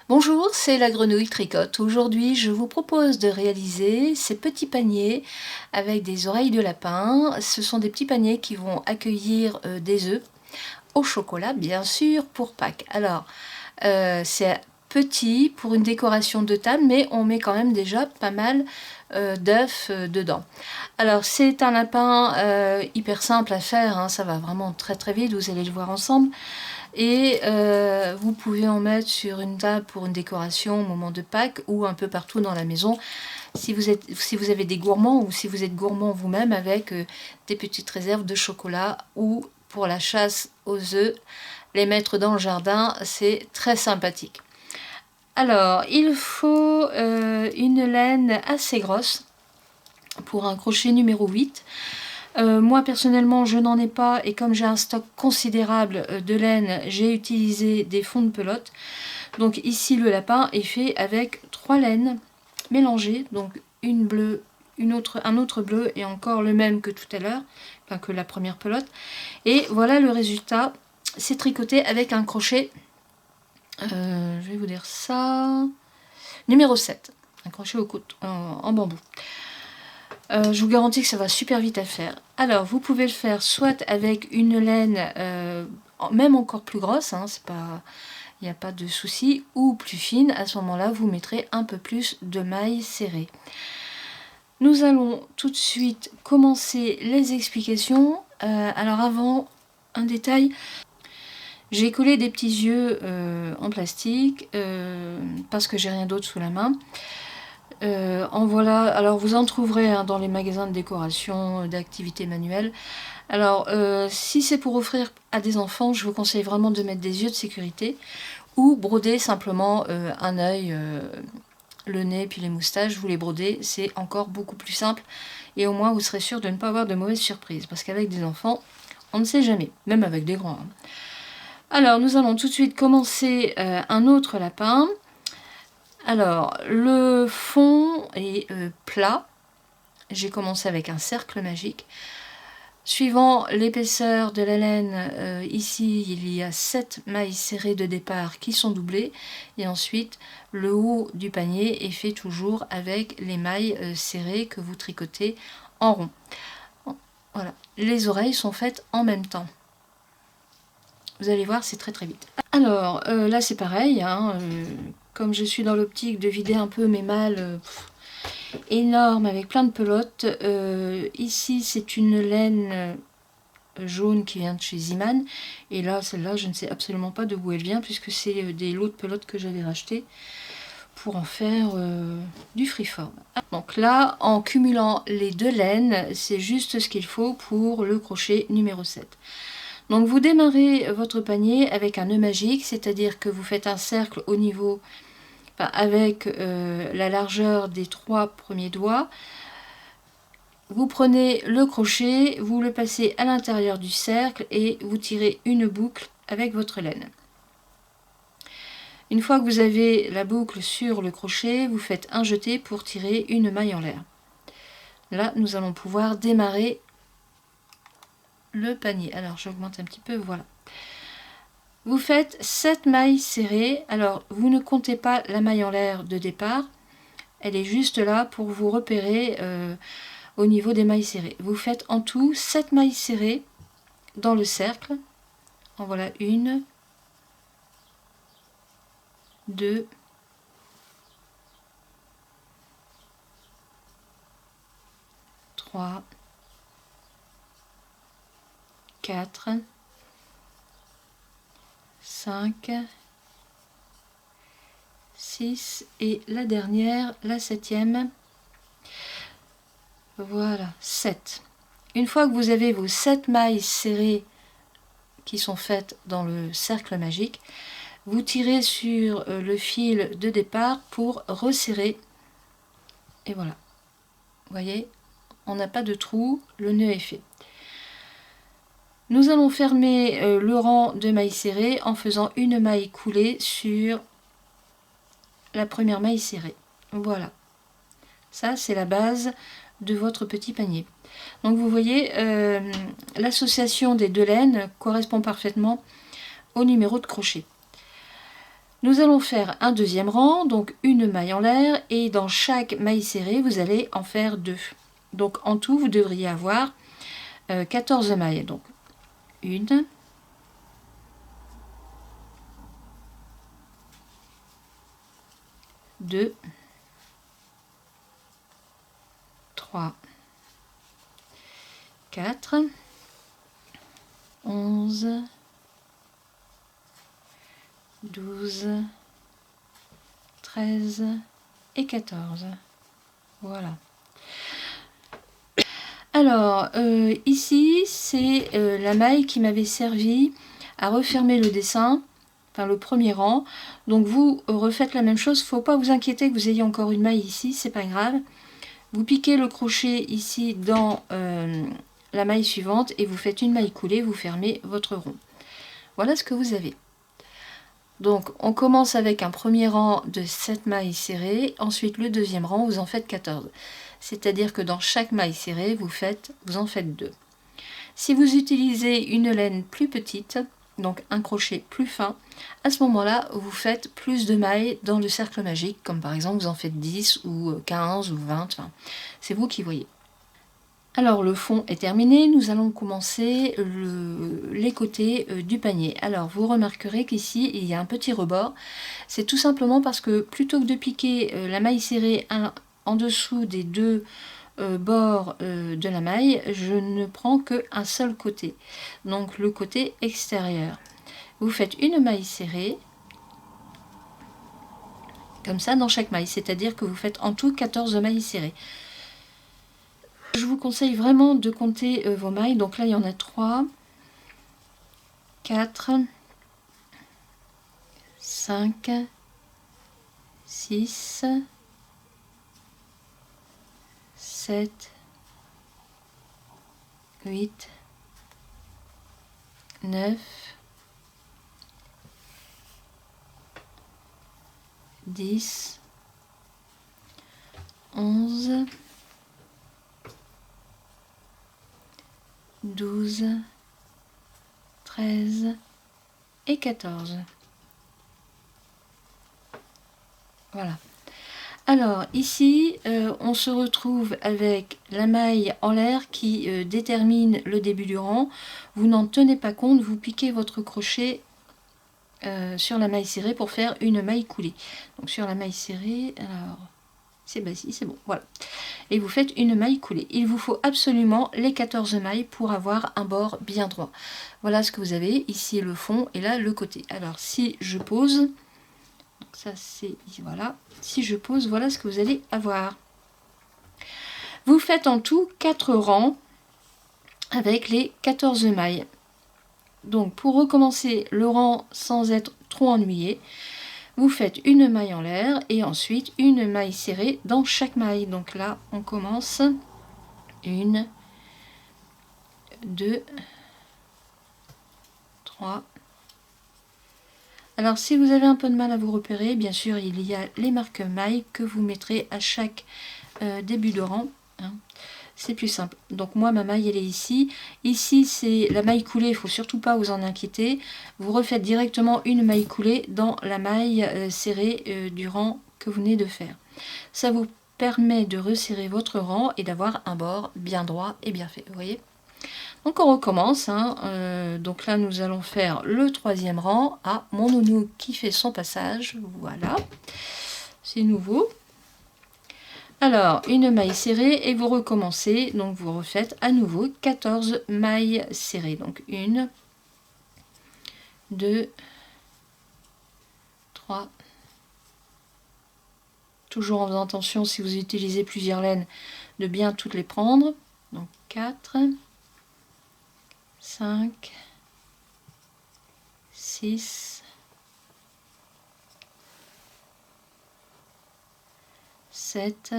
Bonjour, c'est la Grenouille Tricote. Aujourd'hui, je vous propose de réaliser ces petits paniers avec des oreilles de lapin. Ce sont des petits paniers qui vont accueillir des œufs au chocolat, bien sûr, pour Pâques. Alors, c'est petit pour une décoration de table, mais on met quand même déjà pas mal d'œufs dedans. Alors, c'est un lapin hyper simple à faire, hein, ça va vraiment très très vite, vous allez le voir ensemble. Et vous pouvez en mettre sur une table pour une décoration au moment de Pâques ou un peu partout dans la maison si vous avez des gourmands ou si vous êtes gourmand vous-même avec des petites réserves de chocolat ou pour la chasse aux œufs, les mettre dans le jardin, c'est très sympathique. Alors, il faut une laine assez grosse pour un crochet numéro 8. Moi personnellement je n'en ai pas et comme j'ai un stock considérable de laine, j'ai utilisé des fonds de pelote. Donc ici le lapin est fait avec 3 laines mélangées, donc une bleue, un autre bleu et encore le même que tout à l'heure, enfin que la première pelote. Et voilà le résultat, c'est tricoté avec un crochet, je vais vous dire ça, numéro 7, un crochet en bambou. Je vous garantis que ça va super vite à faire. Alors, vous pouvez le faire soit avec une laine, même encore plus grosse, hein, il n'y a pas de souci, ou plus fine. À ce moment-là, vous mettrez un peu plus de mailles serrées. Nous allons tout de suite commencer les explications. Alors avant, un détail. J'ai collé des petits yeux en plastique parce que j'ai rien d'autre sous la main. En voilà, alors vous en trouverez hein, dans les magasins de décoration, d'activités manuelles. Alors, si c'est pour offrir à des enfants, je vous conseille vraiment de mettre des yeux de sécurité ou broder simplement un œil, le nez, puis les moustaches, vous les brodez, c'est encore beaucoup plus simple et au moins vous serez sûr de ne pas avoir de mauvaises surprises parce qu'avec des enfants, on ne sait jamais, même avec des grands. Hein. Alors, nous allons tout de suite commencer un autre lapin. Alors, le fond est plat. J'ai commencé avec un cercle magique. Suivant l'épaisseur de la laine, ici il y a 7 mailles serrées de départ qui sont doublées. Et ensuite, le haut du panier est fait toujours avec les mailles serrées que vous tricotez en rond. Voilà. Les oreilles sont faites en même temps. Vous allez voir, c'est très très vite. Alors, là c'est pareil, hein, comme je suis dans l'optique de vider un peu mes malles énormes avec plein de pelotes. Ici, c'est une laine jaune qui vient de chez Ziman. Et là, celle-là, je ne sais absolument pas d'où elle vient puisque c'est des lots de pelotes que j'avais rachetés pour en faire du freeform. Donc là, en cumulant les deux laines, c'est juste ce qu'il faut pour le crochet numéro 7. Donc vous démarrez votre panier avec un nœud magique, c'est-à-dire que vous faites un cercle au niveau, avec la largeur des 3 premiers doigts. Vous prenez le crochet, vous le passez à l'intérieur du cercle et vous tirez une boucle avec votre laine. Une fois que vous avez la boucle sur le crochet, vous faites un jeté pour tirer une maille en l'air. Là, nous allons pouvoir démarrer le panier. Alors, j'augmente un petit peu, voilà. Vous faites 7 mailles serrées. Alors, vous ne comptez pas la maille en l'air de départ. Elle est juste là pour vous repérer au niveau des mailles serrées. Vous faites en tout 7 mailles serrées dans le cercle. En voilà une, 2, 3, 4, 5, 6 et la dernière, la 7e. Voilà, 7. Une fois que vous avez vos 7 mailles serrées qui sont faites dans le cercle magique, vous tirez sur le fil de départ pour resserrer. Et voilà. Vous voyez, on n'a pas de trou, le nœud est fait. Nous allons fermer le rang de mailles serrées en faisant une maille coulée sur la première maille serrée. Voilà. Ça, c'est la base de votre petit panier. Donc vous voyez, l'association des deux laines correspond parfaitement au numéro de crochet. Nous allons faire un deuxième rang, donc une maille en l'air, et dans chaque maille serrée, vous allez en faire 2. Donc en tout, vous devriez avoir 14 mailles. Donc 1, 2, 3, 4, 11, 12, 13 et 14. Voilà. Alors, ici, c'est la maille qui m'avait servi à refermer le dessin, enfin le premier rang. Donc vous refaites la même chose, il ne faut pas vous inquiéter que vous ayez encore une maille ici, c'est pas grave. Vous piquez le crochet ici dans la maille suivante et vous faites une maille coulée, vous fermez votre rond. Voilà ce que vous avez. Donc on commence avec un premier rang de 7 mailles serrées, ensuite le deuxième rang, vous en faites 14. C'est-à-dire que dans chaque maille serrée, vous en faites 2. Si vous utilisez une laine plus petite, donc un crochet plus fin, à ce moment-là, vous faites plus de mailles dans le cercle magique, comme par exemple vous en faites 10 ou 15 ou 20, enfin, c'est vous qui voyez. Alors le fond est terminé, nous allons commencer les côtés du panier. Alors vous remarquerez qu'ici il y a un petit rebord, c'est tout simplement parce que plutôt que de piquer la maille serrée en dessous des deux bords de la maille, je ne prends qu'un seul côté, donc le côté extérieur. Vous faites une maille serrée, comme ça dans chaque maille, c'est-à-dire que vous faites en tout 14 mailles serrées. Je vous conseille vraiment de compter vos mailles. Donc là, il y en a 3, 4, 5, 6, 7, 8, 9, 10, 11, 12, 13 et 14. Voilà. Alors ici, on se retrouve avec la maille en l'air qui détermine le début du rang. Vous n'en tenez pas compte, vous piquez votre crochet sur la maille serrée pour faire une maille coulée. Donc sur la maille serrée, alors c'est bon, voilà. Et vous faites une maille coulée. Il vous faut absolument les 14 mailles pour avoir un bord bien droit. Voilà ce que vous avez, ici le fond et là le côté. Alors si je pose, donc ça c'est, voilà, si je pose, voilà ce que vous allez avoir. Vous faites en tout 4 rangs avec les 14 mailles. Donc pour recommencer le rang sans être trop ennuyé, vous faites une maille en l'air et ensuite une maille serrée dans chaque maille. Donc là, on commence 1, 2, 3. Alors si vous avez un peu de mal à vous repérer, bien sûr, il y a les marques mailles que vous mettrez à chaque début de rang. Hein. C'est plus simple. Donc moi, ma maille, elle est ici. Ici, c'est la maille coulée, il ne faut surtout pas vous en inquiéter. Vous refaites directement une maille coulée dans la maille serrée du rang que vous venez de faire. Ça vous permet de resserrer votre rang et d'avoir un bord bien droit et bien fait. Vous voyez ? Donc on recommence. Hein. Donc là, nous allons faire le troisième rang. Ah, mon nounou qui fait son passage. Voilà. C'est nouveau. Alors, une maille serrée et vous recommencez, donc vous refaites à nouveau 14 mailles serrées. Donc 1, 2, 3, toujours en faisant attention si vous utilisez plusieurs laines de bien toutes les prendre. Donc 4, 5, 6, 7,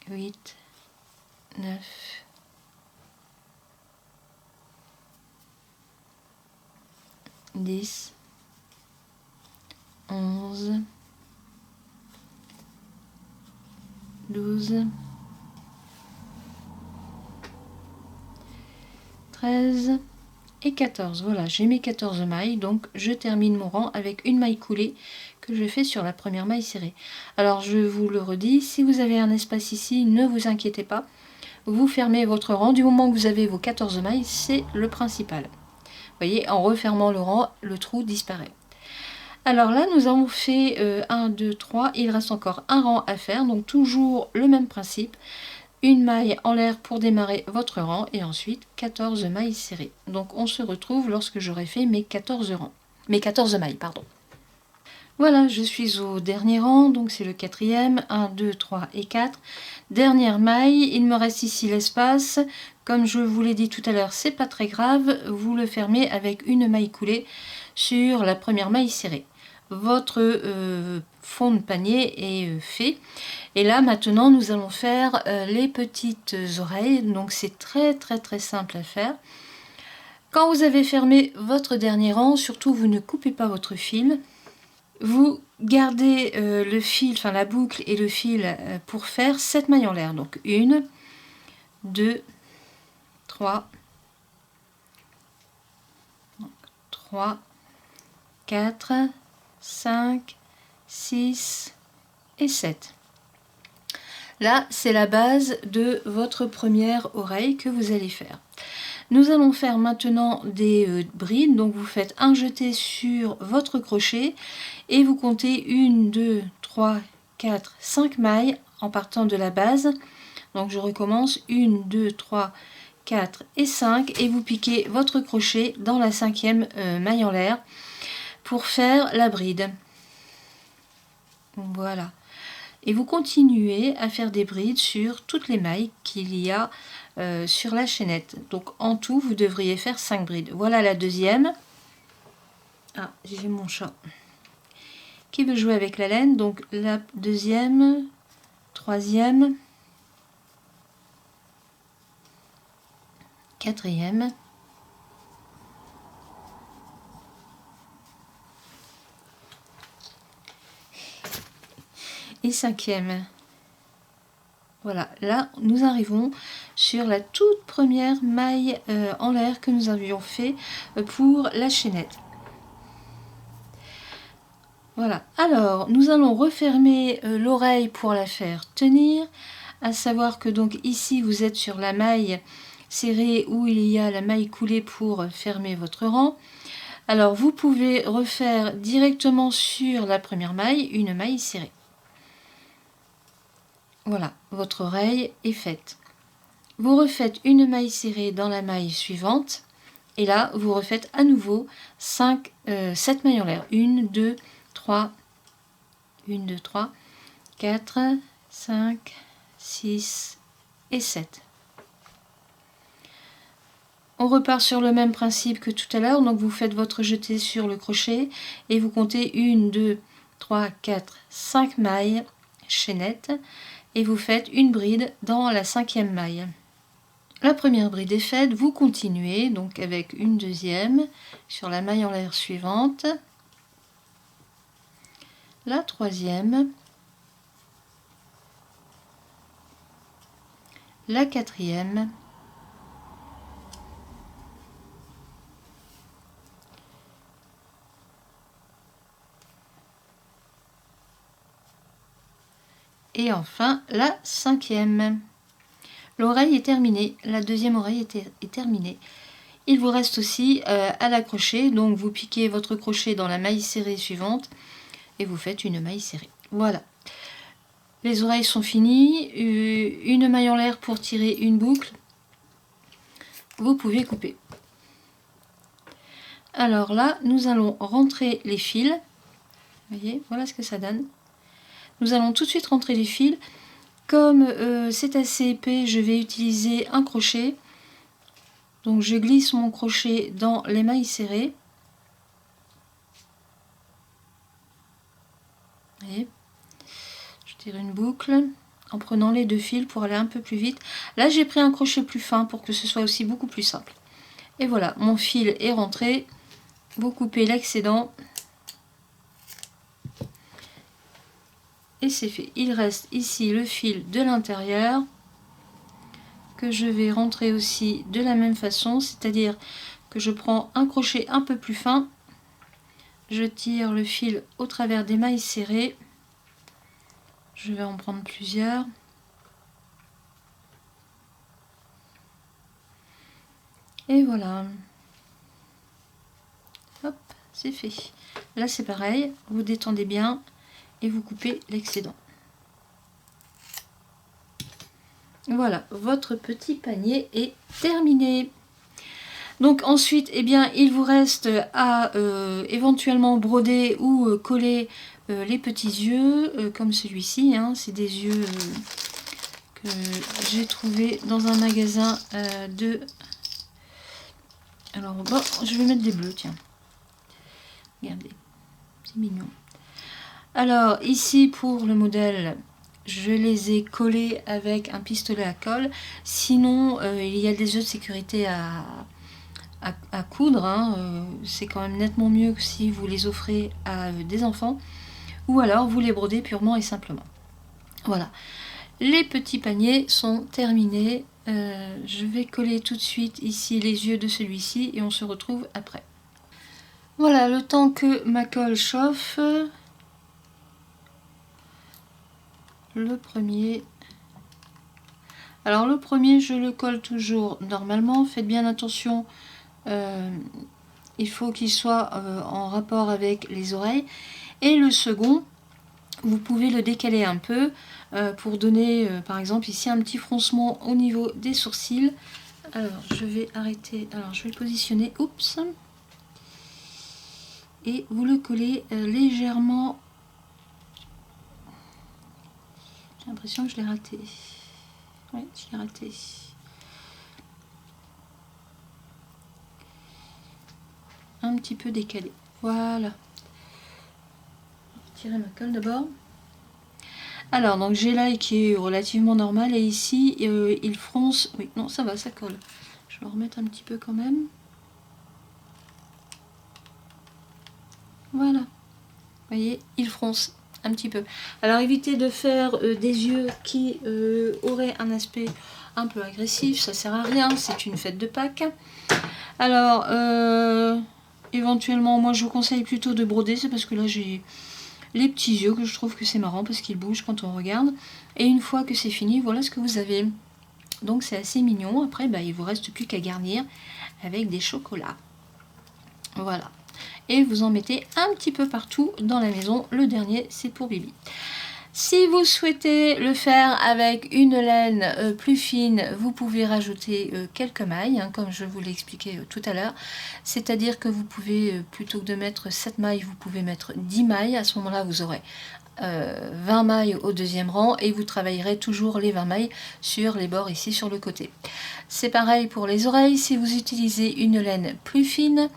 8, 9, 10, 11, 12, 13 et 14. Voilà, j'ai mes 14 mailles, donc je termine mon rang avec une maille coulée que je fais sur la première maille serrée. Alors je vous le redis, si vous avez un espace ici, ne vous inquiétez pas, vous fermez votre rang. Du moment que vous avez vos 14 mailles, c'est le principal. Vous voyez, en refermant le rang, le trou disparaît. Alors là, nous avons fait 1, 2, 3, il reste encore un rang à faire, donc toujours le même principe. Une maille en l'air pour démarrer votre rang et ensuite 14 mailles serrées. Donc on se retrouve lorsque j'aurai fait mes 14 rangs. Mes 14 mailles, pardon. Voilà, je suis au dernier rang, donc c'est le quatrième. 1, 2, 3 et 4. Dernière maille, il me reste ici l'espace. Comme je vous l'ai dit tout à l'heure, c'est pas très grave. Vous le fermez avec une maille coulée sur la première maille serrée. Votre fond de panier est fait. Et là maintenant nous allons faire les petites oreilles. Donc c'est très simple à faire. Quand vous avez fermé votre dernier rang, surtout vous ne coupez pas votre fil. Vous gardez le fil, enfin la boucle et le fil pour faire 7 mailles en l'air. Donc 1, 2, 3, 4, 5, 6 et 7. Là, c'est la base de votre première oreille que vous allez faire. Nous allons faire maintenant des brides. Donc vous faites un jeté sur votre crochet et vous comptez 1, 2, 3, 4, 5 mailles en partant de la base. Donc je recommence 1, 2, 3, 4 et 5 et vous piquez votre crochet dans la 5e maille en l'air pour faire la bride. Voilà. Et vous continuez à faire des brides sur toutes les mailles qu'il y a sur la chaînette. Donc en tout, vous devriez faire 5 brides. Voilà la deuxième. Ah, j'ai mon chat qui veut jouer avec la laine. Donc la deuxième, troisième, quatrième, et cinquième. Voilà, là nous arrivons sur la toute première maille en l'air que nous avions fait pour la chaînette. Voilà, alors nous allons refermer l'oreille pour la faire tenir, à savoir que donc ici vous êtes sur la maille serrée où il y a la maille coulée pour fermer votre rang. Alors vous pouvez refaire directement sur la première maille une maille serrée. Voilà, votre oreille est faite. Vous refaites une maille serrée dans la maille suivante et là vous refaites à nouveau 7 mailles en l'air. 1, 2, 3, 1, 2, 3, 4, 5, 6 et 7. On repart sur le même principe que tout à l'heure, donc vous faites votre jeté sur le crochet et vous comptez 1, 2, 3, 4, 5 mailles chaînette et vous faites une bride dans la 5e maille. La première bride est faite, vous continuez donc avec une deuxième sur la maille en l'air suivante, la troisième, la quatrième, et enfin la 5e. L'oreille est terminée, la deuxième oreille est terminée. Il vous reste aussi à l'accrocher, donc vous piquez votre crochet dans la maille serrée suivante et vous faites une maille serrée. Voilà. Les oreilles sont finies, une maille en l'air pour tirer une boucle. Vous pouvez couper. Alors là, nous allons rentrer les fils. Vous voyez, voilà ce que ça donne. Nous allons tout de suite rentrer les fils. Comme c'est assez épais, je vais utiliser un crochet. Donc je glisse mon crochet dans les mailles serrées. Vous voyez, je tire une boucle en prenant les deux fils pour aller un peu plus vite. Là j'ai pris un crochet plus fin pour que ce soit aussi beaucoup plus simple. Et voilà, mon fil est rentré. Vous coupez l'excédent. Et c'est fait. Il reste ici le fil de l'intérieur que je vais rentrer aussi de la même façon, c'est-à-dire que je prends un crochet un peu plus fin. Je tire le fil au travers des mailles serrées. Je vais en prendre plusieurs. Et voilà. Hop, c'est fait. Là c'est pareil, vous détendez bien et vous coupez l'excédent. Voilà, votre petit panier est terminé. Donc ensuite, eh bien, il vous reste à éventuellement broder ou coller les petits yeux, comme celui-ci. Hein. C'est des yeux que j'ai trouvé dans un magasin de... Alors, bon, je vais mettre des bleus, tiens. Regardez, c'est mignon. Alors, ici, pour le modèle, je les ai collés avec un pistolet à colle. Sinon, il y a des œufs de sécurité à coudre. Hein. C'est quand même nettement mieux que si vous les offrez à des enfants. Ou alors, vous les brodez purement et simplement. Voilà. Les petits paniers sont terminés. Je vais coller tout de suite ici les yeux de celui-ci et on se retrouve après. Voilà, le temps que ma colle chauffe, le premier. Alors le premier, je le colle toujours normalement. Faites bien attention, il faut qu'il soit en rapport avec les oreilles. Et le second, vous pouvez le décaler un peu pour donner, par exemple, ici un petit froncement au niveau des sourcils. Alors, je vais arrêter, alors je vais le positionner, oups, et vous le collez légèrement. J'ai l'impression que je l'ai raté. Oui, je l'ai raté. Un petit peu décalé. Voilà. Je vais tirer ma colle d'abord. Alors, donc j'ai l'œil qui est relativement normal et ici, il fronce. Oui, non, ça va, ça colle. Je vais en remettre un petit peu quand même. Voilà. Vous voyez, il fronce un petit peu. Alors, évitez de faire des yeux qui auraient un aspect un peu agressif. Ça sert à rien, c'est une fête de Pâques. Alors, éventuellement, moi je vous conseille plutôt de broder. C'est parce que là, j'ai les petits yeux que je trouve que c'est marrant parce qu'ils bougent quand on regarde. Et une fois que c'est fini, voilà ce que vous avez. Donc c'est assez mignon. Après, bah, il vous reste plus qu'à garnir avec des chocolats. Voilà. Et vous en mettez un petit peu partout dans la maison. Le dernier, c'est pour Bibi. Si vous souhaitez le faire avec une laine plus fine, vous pouvez rajouter quelques mailles, hein, comme je vous l'ai expliqué tout à l'heure. C'est-à-dire que vous pouvez, plutôt que de mettre 7 mailles, vous pouvez mettre 10 mailles. À ce moment-là, vous aurez 20 mailles au deuxième rang et vous travaillerez toujours les 20 mailles sur les bords ici sur le côté. C'est pareil pour les oreilles. Si vous utilisez une laine plus fine,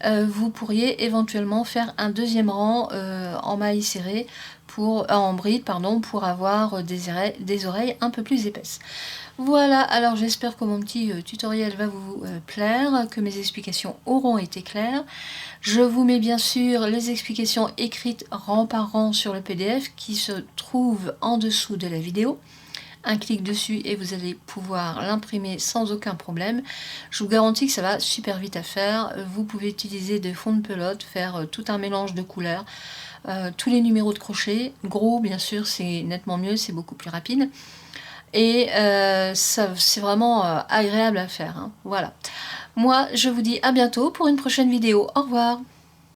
vous pourriez éventuellement faire un deuxième rang en mailles serrées, en bride, pardon, pour avoir des oreilles un peu plus épaisses. Voilà, alors j'espère que mon petit tutoriel va vous plaire, que mes explications auront été claires. Je vous mets bien sûr les explications écrites rang par rang sur le PDF qui se trouve en dessous de la vidéo. Un clic dessus et vous allez pouvoir l'imprimer sans aucun problème. Je vous garantis que ça va super vite à faire. Vous pouvez utiliser des fonds de pelote, faire tout un mélange de couleurs. Tous les numéros de crochet, gros bien sûr, c'est nettement mieux, c'est beaucoup plus rapide. Et c'est vraiment agréable à faire. Hein. Voilà. Moi, je vous dis à bientôt pour une prochaine vidéo. Au revoir.